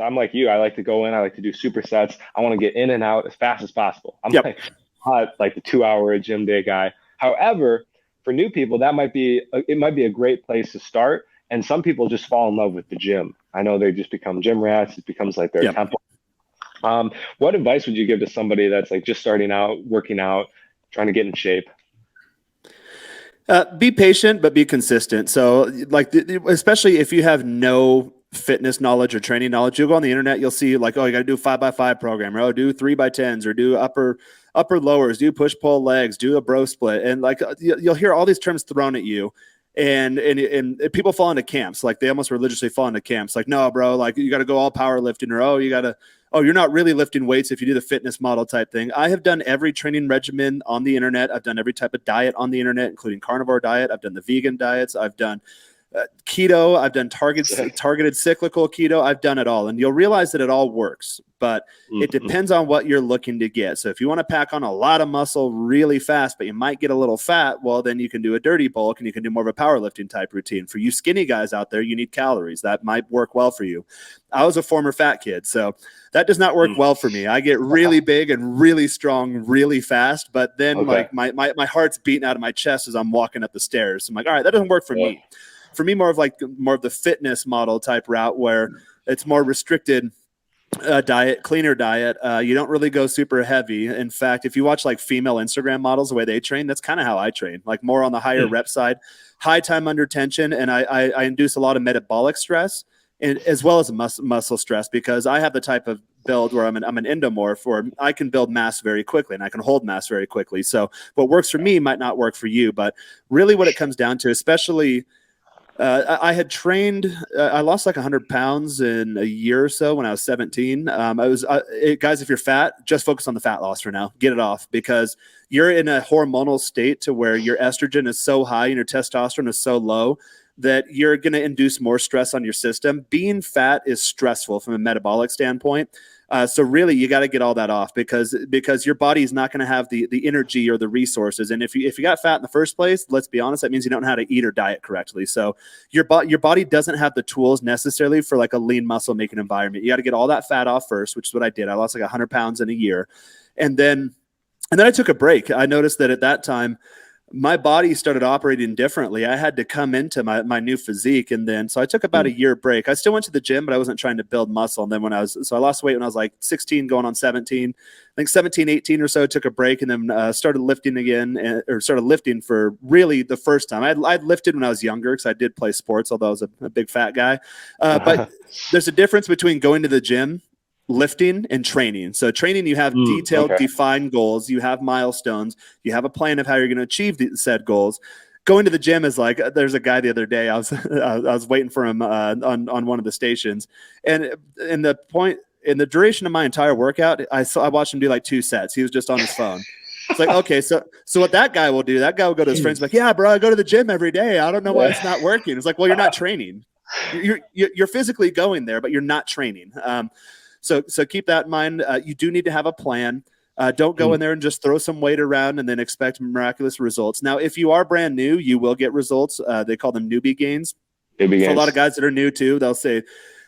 I'm like you. I like to go in. I like to do supersets. I want to get in and out as fast as possible. I'm Yep. like not like the 2 hour gym day guy. However, for new people, that might be it might be a great place to start. And some people just fall in love with the gym. I know they just become gym rats. It becomes like their Yep. temple. What advice would you give to somebody that's like just starting out, working out, trying to get in shape? Be patient, but be consistent. So, like, especially if you have no fitness knowledge or training knowledge, you'll go on the internet, you'll see like, oh, you got to do a 5x5 program, or oh, do 3x10s, or do upper lowers, do push pull legs, do a bro split, and like you'll hear all these terms thrown at you. And people fall into camps, like they almost religiously fall into camps, like, no, bro, like you got to go all powerlifting, or oh, you're not really lifting weights if you do the fitness model type thing. I have done every training regimen on the internet. I've done every type of diet on the internet, including carnivore diet. I've done the vegan diets. I've done keto. I've done targeted cyclical keto. I've done it all. And you'll realize that it all works, but it Mm-hmm. depends on what you're looking to get. So if you want to pack on a lot of muscle really fast, but you might get a little fat, well, then you can do a dirty bulk and you can do more of a powerlifting type routine. For you skinny guys out there, you need calories. That might work well for you. I was a former fat kid, so that does not work well for me. I get really big and really strong really fast, but then Okay. like my heart's beating out of my chest as I'm walking up the stairs. I'm like, all right, that doesn't work for me. For me, more of the fitness model type route where it's more restricted diet, cleaner diet. You don't really go super heavy. In fact, if you watch like female Instagram models, the way they train, that's kind of how I train, like more on the higher rep side, high time under tension. And I induce a lot of metabolic stress and as well as muscle stress, because I have the type of build where I'm an endomorph, where I can build mass very quickly and I can hold mass very quickly. So what works for me might not work for you, but really what it comes down to, especially I had trained. I lost like 100 pounds in a year or so when I was 17. Guys, if you're fat, just focus on the fat loss for now. Get it off, because you're in a hormonal state to where your estrogen is so high and your testosterone is so low that you're going to induce more stress on your system. Being fat is stressful from a metabolic standpoint. So really, you got to get all that off, because your body is not going to have the energy or the resources. And if you got fat in the first place, let's be honest, that means you don't know how to eat or diet correctly. So your body doesn't have the tools necessarily for like a lean muscle making environment. You got to get all that fat off first, which is what I did. I lost like 100 pounds in a year, and then I took a break. I noticed that at that time, my body started operating differently. I had to come into my new physique. And then, so I took about a year break. I still went to the gym, but I wasn't trying to build muscle. And then I lost weight when I was like 16 going on 17, I think 17, 18 or so, took a break, and then started lifting again, or started lifting for really the first time. I'd lifted when I was younger, because I did play sports, although I was a big fat guy. But there's a difference between going to the gym, lifting, and training. So training, you have detailed, defined goals, you have milestones, you have a plan of how you're going to achieve said goals. Going to the gym is like, there's a guy the other day, I was waiting for him on one of the stations, and in the duration of my entire workout, I watched him do like 2 sets. He was just on his phone. It's like, okay, so what that guy will do, that guy will go to his friends like, yeah, bro, I go to the gym every day. I don't know why it's not working. It's like, well, you're not training. You're physically going there, but you're not training. So keep that in mind. You do need to have a plan. Don't go in there and just throw some weight around and then expect miraculous results. Now, if you are brand new, you will get results. They call them newbie gains. For a lot of guys that are new too, they'll say,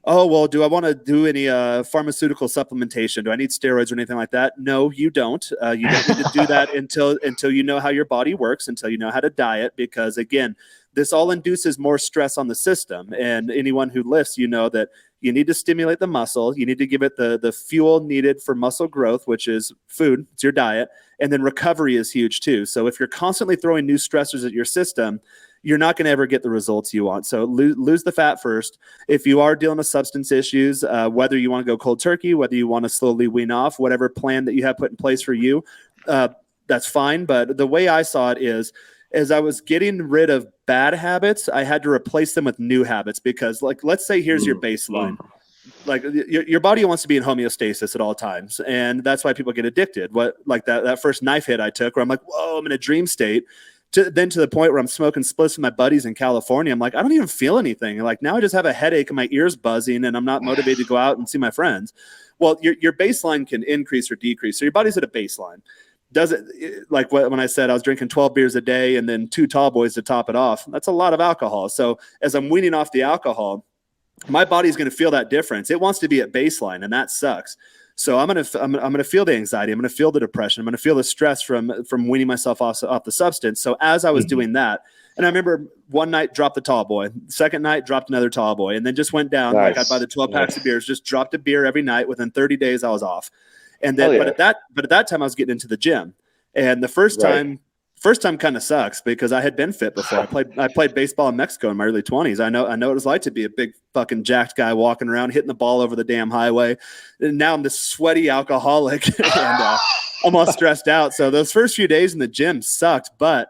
oh, well, do I want to do any pharmaceutical supplementation? Do I need steroids or anything like that? No, you don't. You don't need to do that until you know how your body works, until you know how to diet, because again, this all induces more stress on the system. And anyone who lifts, you know that you need to stimulate the muscle. You need to give it the fuel needed for muscle growth, which is food. It's your diet. And then recovery is huge too. So if you're constantly throwing new stressors at your system, you're not going to ever get the results you want. So lose the fat first. If you are dealing with substance issues, whether you want to go cold turkey, whether you want to slowly wean off, whatever plan that you have put in place for you, that's fine. But the way I saw it is, as I was getting rid of bad habits, I had to replace them with new habits, because like, let's say here's your baseline. Like your body wants to be in homeostasis at all times. And that's why people get addicted. Like that first knife hit I took, where I'm like, whoa, I'm in a dream state. To the point where I'm smoking splits with my buddies in California. I'm like, I don't even feel anything. Like now I just have a headache and my ears buzzing and I'm not motivated to go out and see my friends. Well, your baseline can increase or decrease. So your body's at a baseline. Does it, like when I said I was drinking 12 beers a day and then 2 tall boys to top it off, that's a lot of alcohol. So as I'm weaning off the alcohol, my body's going to feel that difference. It wants to be at baseline, and that sucks. So I'm going to feel the anxiety. I'm going to feel the depression. I'm going to feel the stress from weaning myself off the substance. So as I was doing that, and I remember one night dropped the tall boy, second night dropped another tall boy, and then just went down. Nice. Like I'd buy the 12 packs of beers, just dropped a beer every night. Within 30 days, I was off. And then, but at that time I was getting into the gym, and the first time kind of sucks because I had been fit before. I played baseball in Mexico in my early 20s. I know what it was like to be a big fucking jacked guy walking around hitting the ball over the damn highway. And now I'm this sweaty alcoholic and I'm all stressed out. So those first few days in the gym sucked, but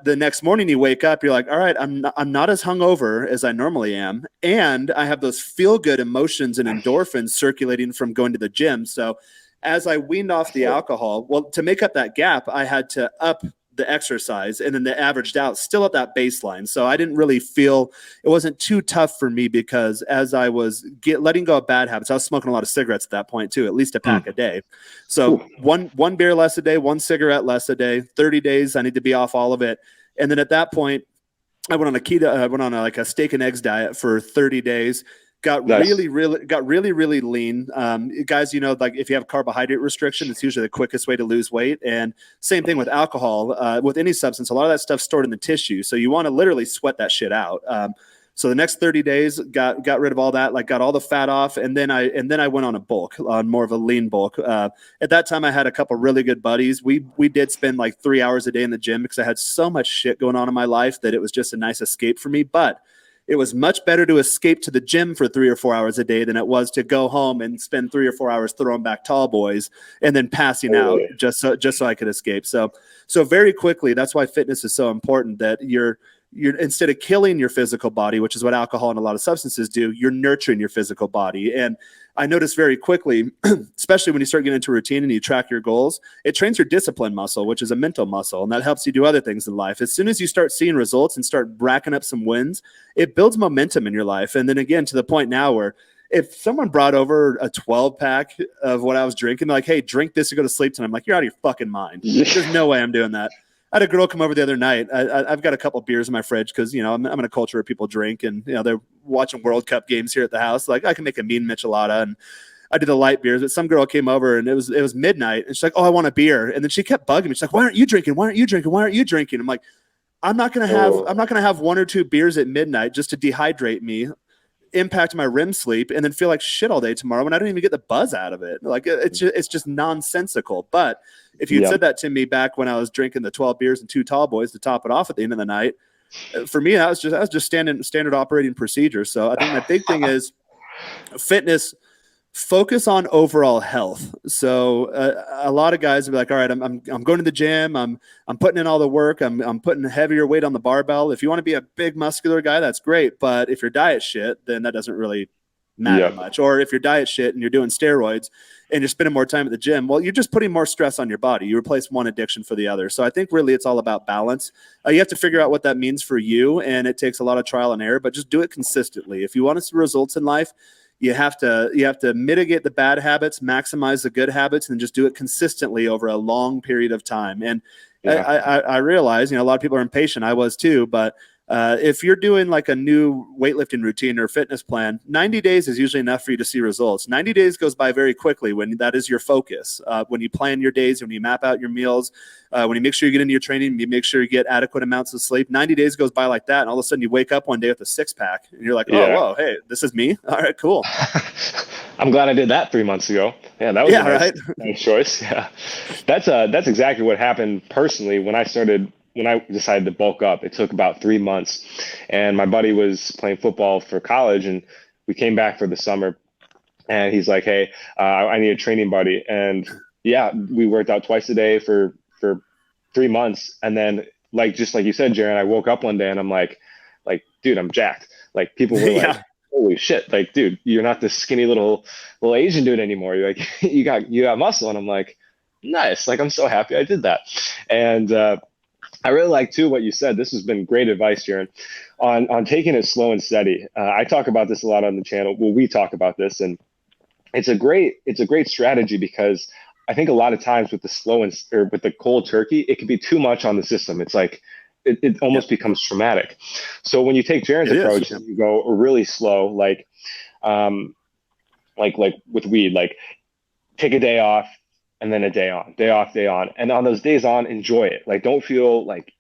the next morning you wake up, you're like, all right, I'm not as hungover as I normally am. And I have those feel good emotions and endorphins circulating from going to the gym. So as I weaned off the alcohol, well, to make up that gap, I had to up the exercise, and then the averaged out still at that baseline. So I didn't really feel, it wasn't too tough for me because as I was letting go of bad habits, I was smoking a lot of cigarettes at that point too, at least a pack a day. So one beer less a day, one cigarette less a day, 30 days, I need to be off all of it. And then at that point, I went on like a steak and eggs diet for 30 days. Got really lean. Guys, like if you have carbohydrate restriction, it's usually the quickest way to lose weight. And same thing with alcohol, with any substance, a lot of that stuff's stored in the tissue. So you want to literally sweat that shit out. So the next 30 days got rid of all that, like got all the fat off. And then I went on on more of a lean bulk. At that time I had a couple really good buddies. We did spend like 3 hours a day in the gym because I had so much shit going on in my life that it was just a nice escape for me. But it was much better to escape to the gym for 3 or 4 hours a day than it was to go home and spend 3 or 4 hours throwing back tall boys and then passing out just so I could escape. So very quickly, that's why fitness is so important, that you're instead of killing your physical body, which is what alcohol and a lot of substances do, you're nurturing your physical body. And I noticed very quickly, especially when you start getting into a routine and you track your goals, it trains your discipline muscle, which is a mental muscle, and that helps you do other things in life. As soon as you start seeing results and start racking up some wins, it builds momentum in your life. And then again, to the point now where if someone brought over a 12 pack of what I was drinking, they're like, hey, drink this to go to sleep tonight. I'm like, you're out of your fucking mind. There's no way I'm doing that. I had a girl come over the other night. I've got a couple of beers in my fridge because, I'm in a culture where people drink and, they're watching World Cup games here at the house. Like I can make a mean michelada, and I did the light beers, but some girl came over and it was midnight and she's like, oh, I want a beer. And then she kept bugging me. She's like, why aren't you drinking? Why aren't you drinking? Why aren't you drinking? I'm like, I'm not going to have 1 or 2 beers at midnight just to dehydrate me, impact my REM sleep, and then feel like shit all day tomorrow when I don't even get the buzz out of it. Like it's just nonsensical. But if you'd said that to me back when I was drinking the 12 beers and 2 tall boys to top it off at the end of the night, for me, that was just standard operating procedure. So I think my big thing is fitness. Focus on overall health. So a lot of guys will be like, all right, I'm going to the gym. I'm putting in all the work. I'm putting heavier weight on the barbell. If you want to be a big muscular guy, that's great. But if your diet shit, then that doesn't really matter much. Or if your diet shit and you're doing steroids and you're spending more time at the gym, well, you're just putting more stress on your body. You replace one addiction for the other. So I think really it's all about balance. You have to figure out what that means for you. And it takes a lot of trial and error, but just do it consistently. If you want to see results in life, you have to mitigate the bad habits, maximize the good habits, and just do it consistently over a long period of time. And I realize, a lot of people are impatient. I was too, but if you're doing like a new weightlifting routine or fitness plan, 90 days is usually enough for you to see results. 90 days goes by very quickly when that is your focus. When you plan your days, when you map out your meals, when you make sure you get into your training, you make sure you get adequate amounts of sleep. 90 days goes by like that, and all of a sudden you wake up one day with a 6-pack, and you're like, oh, whoa, hey, this is me? All right, cool. I'm glad I did that 3 months ago. Yeah, that was a nice choice. Yeah, that's exactly what happened personally when I decided to bulk up. It took about 3 months, and my buddy was playing football for college, and we came back for the summer, and he's like, hey, I need a training buddy. And we worked out twice a day for 3 months. And then just like you said, Jaren, I woke up one day and I'm like, dude, I'm jacked. Like people were like, holy shit. Like, dude, you're not this skinny little Asian dude anymore. You're like, you got muscle. And I'm like, nice. Like, I'm so happy I did that. And, I really like too what you said. This has been great advice, Jaren, on taking it slow and steady. I talk about this a lot on the channel. Well, we talk about this, and it's a great strategy because I think a lot of times with the with the cold turkey, it can be too much on the system. It's like it almost becomes traumatic. So when you take Jaren's approach, you go really slow, like with weed, like take a day off and then a day on, day off, day on. And on those days on, enjoy it. Like, don't feel like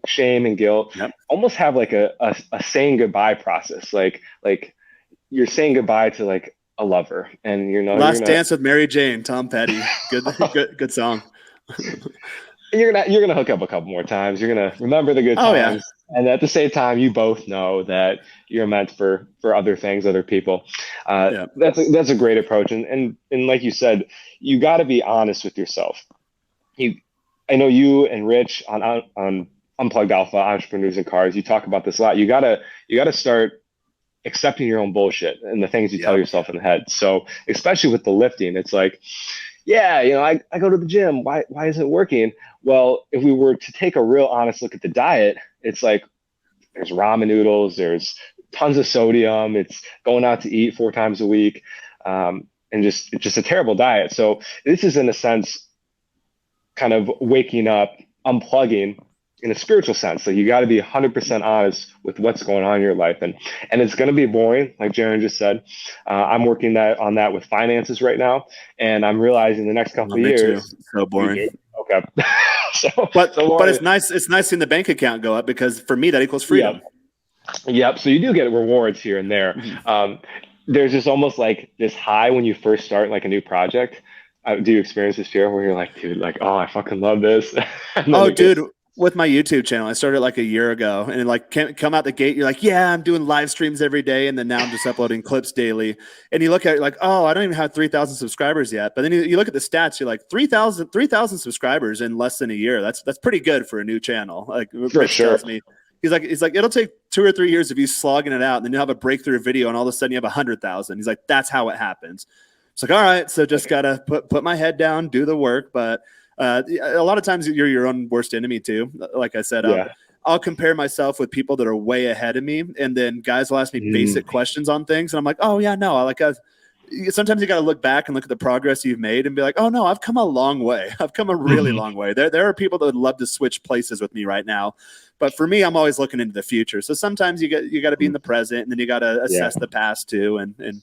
shame and guilt. Almost have like a saying goodbye process. Like you're saying goodbye to like a lover, and Last Dance with Mary Jane, Tom Petty. Good song. You're gonna hook up a couple more times. You're gonna remember the good times, and at the same time, you both know that you're meant for other things, other people. That's a great approach, and like you said, you got to be honest with yourself. I know you and Rich on Unplugged Alpha, Entrepreneurs in Cars. You talk about this a lot. You gotta start accepting your own bullshit and the things you tell yourself in the head. So especially with the lifting, it's like, I go to the gym. Why isn't it working? Well, if we were to take a real honest look at the diet, it's like there's ramen noodles, there's tons of sodium, it's going out to eat 4 times a week, and it's just a terrible diet. So this is, in a sense, kind of waking up, unplugging in a spiritual sense. So you got to be 100% honest with what's going on in your life. And it's going to be boring, like Jaren just said. I'm working on that with finances right now. And I'm realizing the next couple of years. Too. So boring. Okay. But it's nice. It's nice seeing the bank account go up, because for me, that equals freedom. Yep. So you do get rewards here and there. Mm-hmm. There's just almost like this high when you first start like a new project. Do you experience this fear where you're like, dude, like, oh, I fucking love this. Dude. With my YouTube channel, I started like a year ago, and like come out the gate, you're like, yeah, I'm doing live streams every day, and then now I'm just uploading clips daily. And you look at it like, oh, I don't even have 3,000 subscribers yet. But then you look at the stats, you're like 3,000 subscribers in less than a year. That's pretty good for a new channel. Like Rich tells me, he's like, it'll take 2 or 3 years of you slogging it out, and then you'll have a breakthrough video, and all of a sudden you have 100,000. He's like, that's how it happens. It's like, all right, so just gotta put my head down, do the work, but. A lot of times you're your own worst enemy too. Like I said, I'll compare myself with people that are way ahead of me, and then guys will ask me basic questions on things, and I'm like, oh yeah, no, sometimes you got to look back and look at the progress you've made and be like, oh no, I've come a long way. I've come a really long way. There are people that would love to switch places with me right now, but for me, I'm always looking into the future. So sometimes you got to be in the present, and then you got to assess the past too, and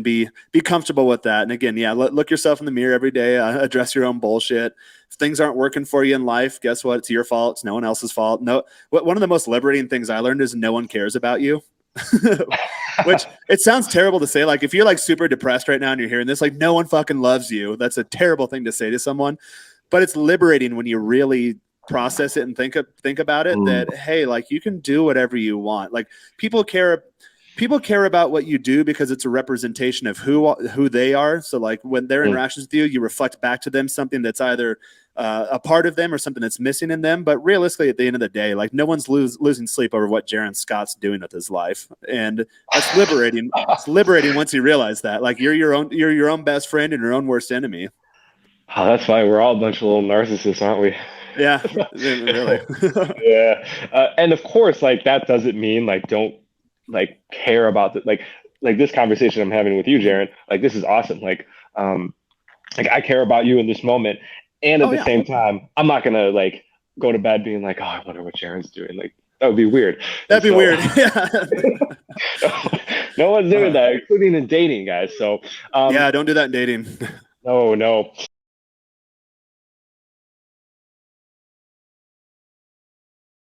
be comfortable with that. And again, look yourself in the mirror every day, address your own bullshit. If things aren't working for you in life, guess what? It's your fault. It's no one else's fault. One of the most liberating things I learned is no one cares about you. Which it sounds terrible to say. Like if you're like super depressed right now and you're hearing this, like no one fucking loves you. That's a terrible thing to say to someone, but it's liberating when you really process it and think about it, that, hey, like you can do whatever you want. Like people care about what you do because it's a representation of who they are. So like when their interactions with you, you reflect back to them something that's either a part of them or something that's missing in them. But realistically, at the end of the day, like no one's losing sleep over what Jaren Scott's doing with his life. And that's liberating. It's liberating once you realize that, like you're your own best friend and your own worst enemy. Oh, that's fine. We're all a bunch of little narcissists, aren't we? Yeah, really. Yeah. And of course, like that doesn't mean like don't like care about the, like this conversation I'm having with you, Jaren. Like this is awesome. Like I care about you in this moment, and at the same time, I'm not gonna like go to bed being like, oh, I wonder what Jaren's doing. Like that would be weird. That'd be weird. Yeah. No one's doing that, including in dating, guys. So don't do that in dating. No.